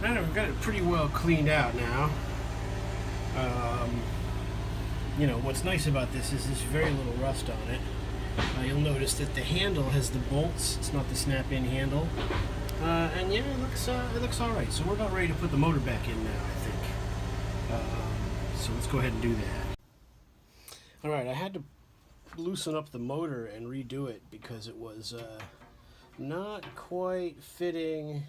Alright, we've got it pretty well cleaned out now. You know, what's nice about this is there's very little rust on it. You'll notice that the handle has the bolts. It's not the snap-in handle. And yeah, it looks alright. So we're about ready to put the motor back in now, I think. So let's go ahead and do that. Alright, I had to loosen up the motor and redo it because it was not quite fitting.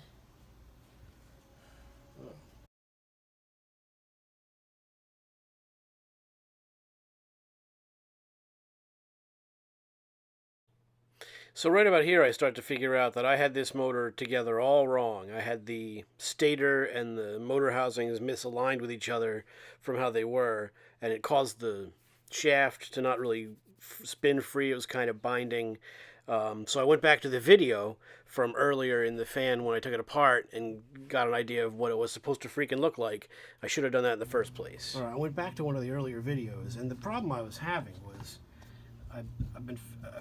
So right about here I start to figure out that I had this motor together all wrong. I had the stator and the motor housings misaligned with each other from how they were, and it caused the shaft to not really spin free. It was kind of binding. So I went back to the video from earlier in the fan when I took it apart and got an idea of what it was supposed to freaking look like. I should have done that in the first place. All right, I went back to one of the earlier videos, and the problem I was having was I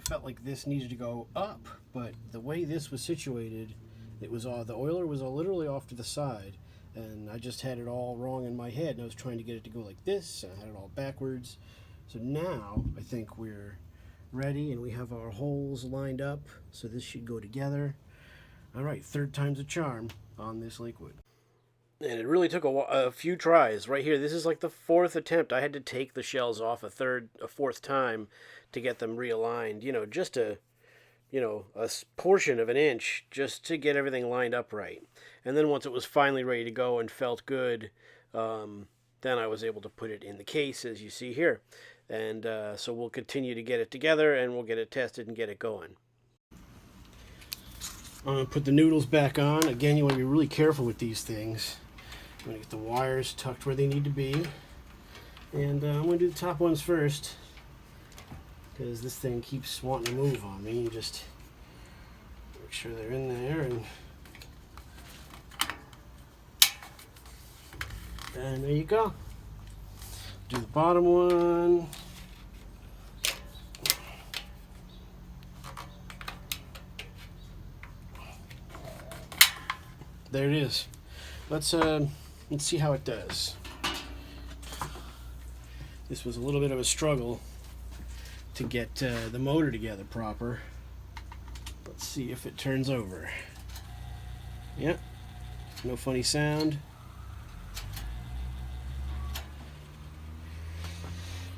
felt like this needed to go up, but the way this was situated, it was the oiler was literally off to the side, and I just had it all wrong in my head, and I was trying to get it to go like this, and I had it all backwards. So now I think we're ready, and we have our holes lined up, so this should go together. All right, third time's a charm on this liquid. And it really took a few tries. Right here, this is like the fourth attempt. I had to take the shells off a fourth time to get them realigned. You know, just a portion of an inch just to get everything lined up right. And then once it was finally ready to go and felt good, then I was able to put it in the case, as you see here. And so we'll continue to get it together, and we'll get it tested and get it going. I'm going to put the noodles back on. Again, you want to be really careful with these things. I'm going to get the wires tucked where they need to be. And I'm going to do the top ones first, because this thing keeps wanting to move on me. Just make sure they're in there. And there you go. Do the bottom one. There it is. Let's see how it does. This was a little bit of a struggle to get the motor together proper. Let's see if it turns over. Yep, no funny sound.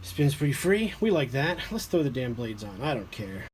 Spins pretty free. We like that. Let's throw the damn blades on. I don't care.